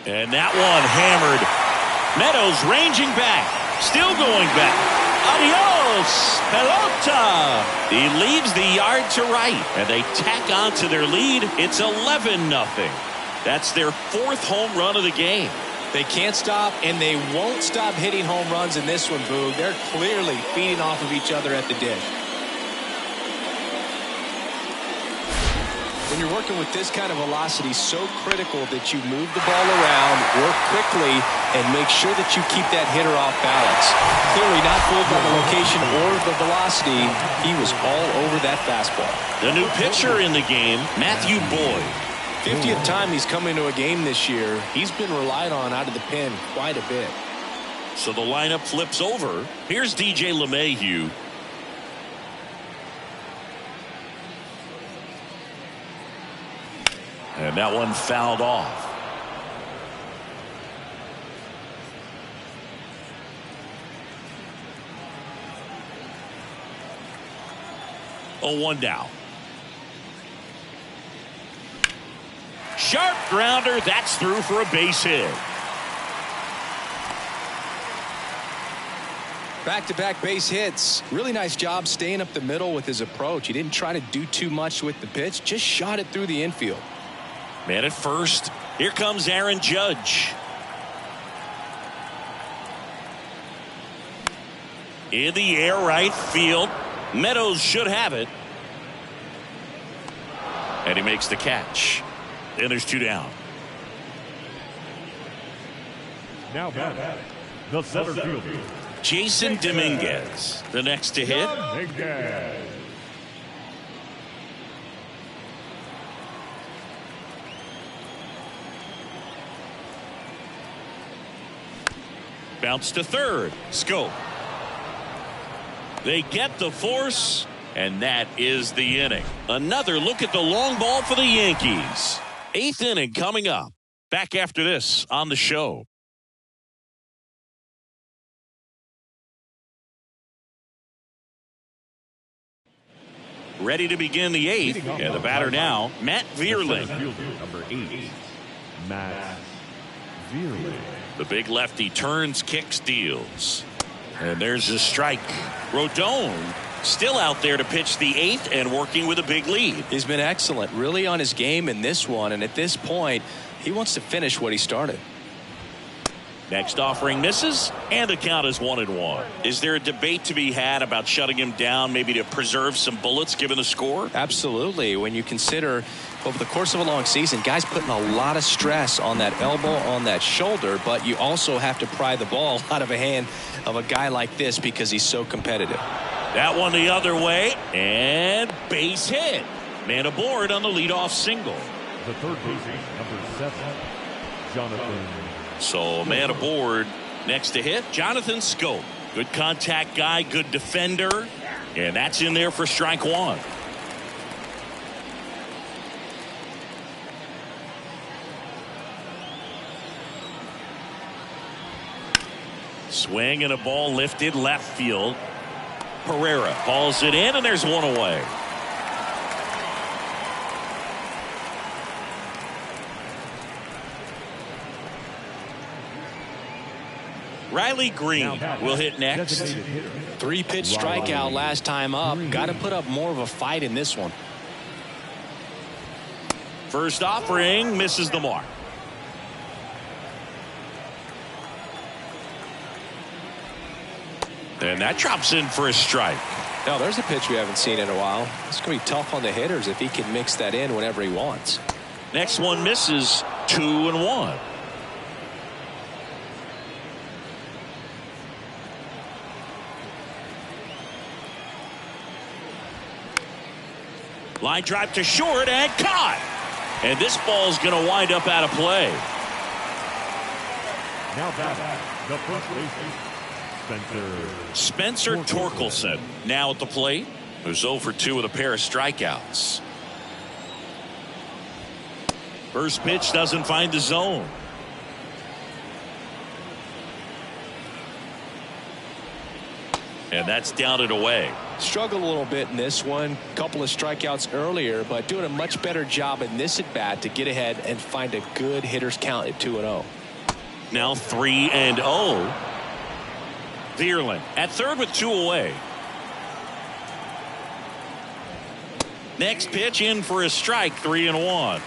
And that one hammered. Meadows ranging back. Still going back. Adios, pelota. He leaves the yard to right, and they tack on to their lead. It's 11-0. That's their 4th home run of the game. They can't stop, and they won't stop hitting home runs in this one, Boog. They're clearly feeding off of each other at the dish. When you're working with this kind of velocity, so critical that you move the ball around, work quickly, and make sure that you keep that hitter off balance. Clearly not fooled by the location or the velocity. He was all over that fastball. The new pitcher in the game, Matthew Boyd. 50th time he's come into a game this year. He's been relied on out of the pen quite a bit. So the lineup flips over. Here's DJ LeMahieu. And that one fouled off. Oh, 1 down. Sharp grounder. That's through for a base hit. Back-to-back base hits. Really nice job staying up the middle with his approach. He didn't try to do too much with the pitch. Just shot it through the infield. Man at first. Here comes Aaron Judge. In the air, right field. Meadows should have it. And he makes the catch. And there's 2 down. now batting, the center fielder, Jason Dominguez, the next to hit. Dominguez. Bounce to third. Scope. They get the force, and that is the inning. Another look at the long ball for the Yankees. 8th inning coming up. Back after this on the show. Ready to begin the 8th, and the batter now, Matt Vierling. Number 8, Matt Vierling. The big lefty turns, kicks, deals. And there's a strike. Rodon still out there to pitch the 8th and working with a big lead. He's been excellent, really on his game in this one, and at this point, he wants to finish what he started. Next offering misses, and the count is 1-1. Is there a debate to be had about shutting him down, maybe to preserve some bullets given the score? Absolutely. When you consider over the course of a long season, guys putting a lot of stress on that elbow, on that shoulder, but you also have to pry the ball out of a hand of a guy like this because he's so competitive. That one the other way, and base hit. Man aboard on the leadoff single. The third baseman, number 7, Jonathan. So man aboard. Next to hit, Jonathan Scope. Good contact guy, good defender, and that's in there for strike one. Swing and a ball lifted left field. Pereira hauls it in, and there's one away. Riley Green will hit next. 3-pitch strikeout last time up. Got to put up more of a fight in this one. First offering misses the mark. And that drops in for a strike. Now there's a pitch we haven't seen in a while. It's going to be tough on the hitters if he can mix that in whenever he wants. Next one misses. 2-1. Line drive to short and caught. And this ball's going to wind up out of play. Now batting, the first baseman, Spencer Torkelson now at the plate, who's 0 for 2 with a pair of strikeouts. First pitch doesn't find the zone. And that's down and away. Struggled a little bit in this one. Couple of strikeouts earlier, but doing a much better job in this at bat to get ahead and find a good hitter's count at 2-0. Now 3-0. Vierling at third with 2 away. Next pitch in for a strike. 3-1.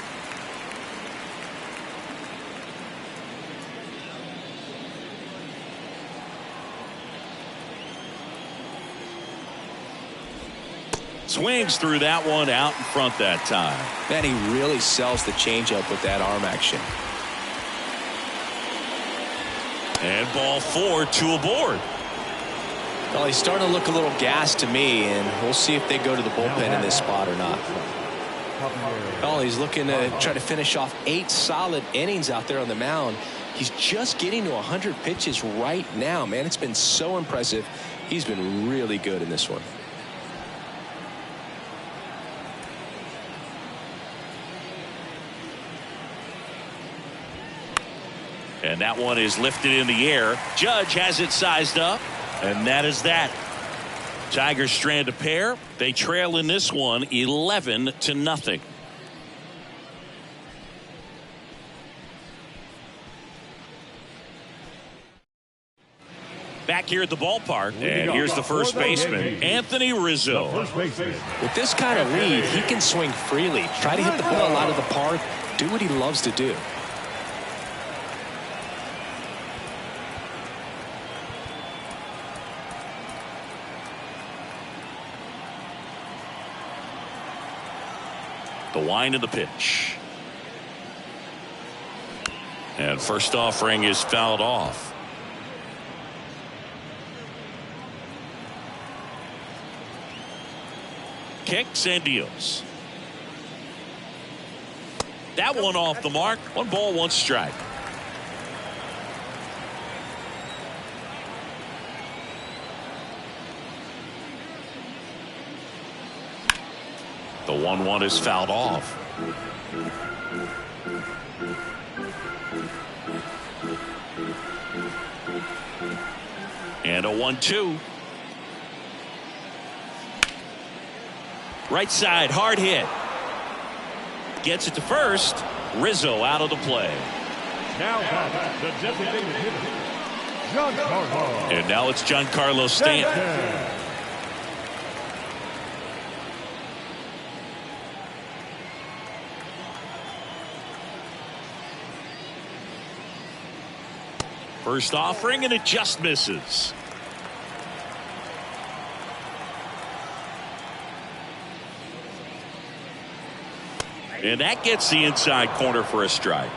Swings through that one out in front that time. Man, he really sells the changeup with that arm action. And ball 4, 2 aboard. Well, he's starting to look a little gassed to me, and we'll see if they go to the bullpen in this spot or not. Well, he's looking to try to finish off 8 solid innings out there on the mound. He's just getting to 100 pitches right now, man. It's been so impressive. He's been really good in this one. And that one is lifted in the air. Judge has it sized up. And that is that. Tigers strand a pair. They trail in this one 11-0. Back here at the ballpark. And here's the first baseman, Anthony Rizzo. With this kind of lead, he can swing freely. Try to hit the ball out of the park. Do what he loves to do. The wind of the pitch. And first offering is fouled off. Kicks and deals. That one off the mark. 1 ball, 1 strike. The 1-1 is fouled off. And a 1-2. Right side, hard hit. Gets it to first. Rizzo out of the play. Now the designated hitter, Giancarlo. And now it's Giancarlo Stanton. First offering, and it just misses. And that gets the inside corner for a strike.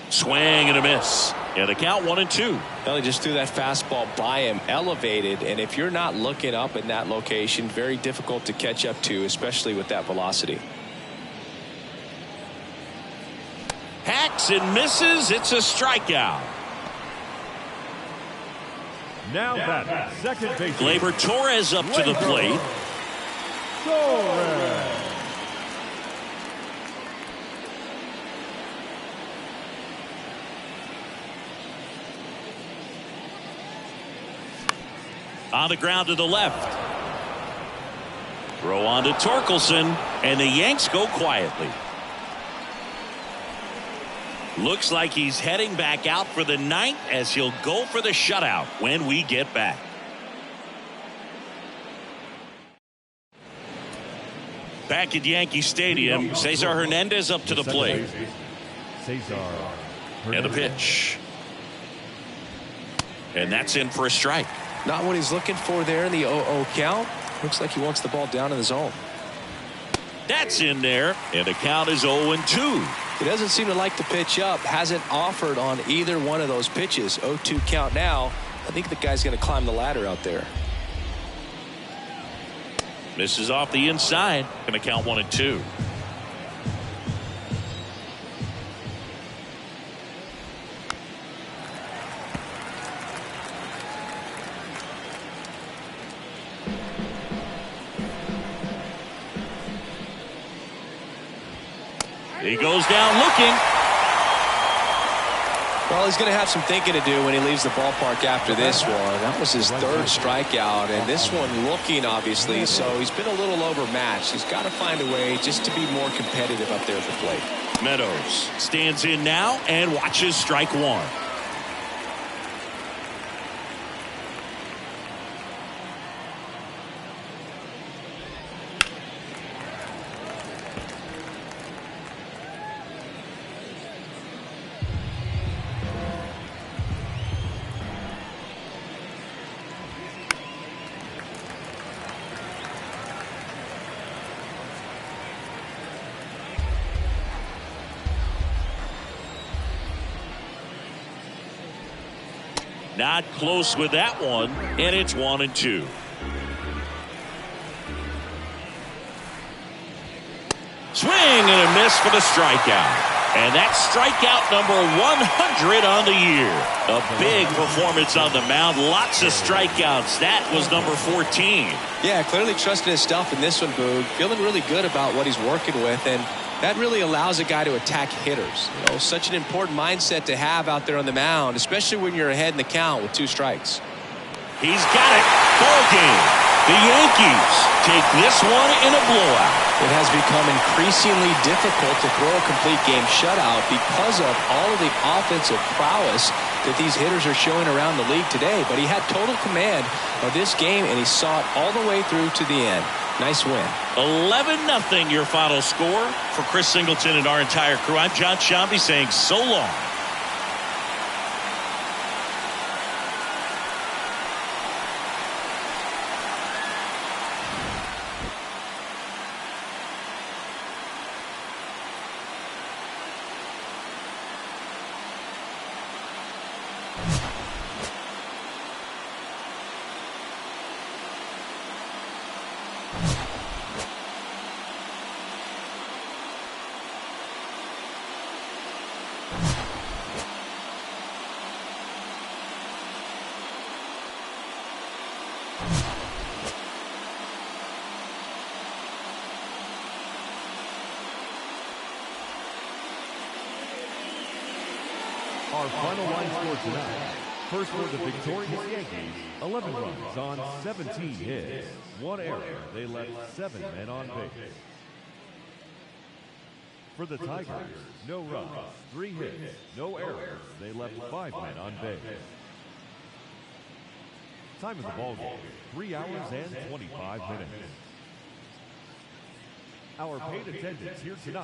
Swing and a miss. And the count 1-2. Well, he just threw that fastball by him, elevated, and if you're not looking up in that location, very difficult to catch up to, especially with that velocity. Hacks and misses. It's a strikeout. Now that second base. Gleyber Torres up to the plate. SerieX. On the ground to the left. Throw on to Torkelson, and the Yanks go quietly. Looks like he's heading back out for the ninth as he'll go for the shutout when we get back. Back at Yankee Stadium, Cesar Hernandez up to the plate. And the pitch. And that's in for a strike. Not what he's looking for there in the 0-0 count. Looks like he wants the ball down in the zone. That's in there, and the count is 0-2. He doesn't seem to like the pitch up. Hasn't offered on either one of those pitches. 0-2 count now. I think the guy's going to climb the ladder out there. Misses off the inside. Going to count 1-2. He goes down looking. Well, he's going to have some thinking to do when he leaves the ballpark after this one. That was his third strikeout, and this one looking, obviously, so he's been a little overmatched. He's got to find a way just to be more competitive up there at the plate. Meadows stands in now and watches strike one. Not close with that one, and it's 1-2. Swing and a miss for the strikeout. And that's strikeout number 100 on the year. A big performance on the mound. Lots of strikeouts. That was number 14. Yeah, clearly trusting his stuff in this one, Boog. Feeling really good about what he's working with, and that really allows a guy to attack hitters. You know, such an important mindset to have out there on the mound, especially when you're ahead in the count with 2 strikes. He's got it. Ball game. The Yankees take this one in a blowout. It has become increasingly difficult to throw a complete game shutout because of all of the offensive prowess that these hitters are showing around the league today. But he had total command of this game, and he saw it all the way through to the end. Nice win. 11-0 your final score. For Chris Singleton and our entire crew, I'm John Shambi saying so long. Our final line score tonight. First for the victorious Yankees, 11 runs on 17 hits. 1 error. They left 7 men on base. For the Tigers, no runs, 3 hits, no errors. They left 5 men on base. Time of the ball game, 3 hours and 25 minutes. Our paid attendance here tonight.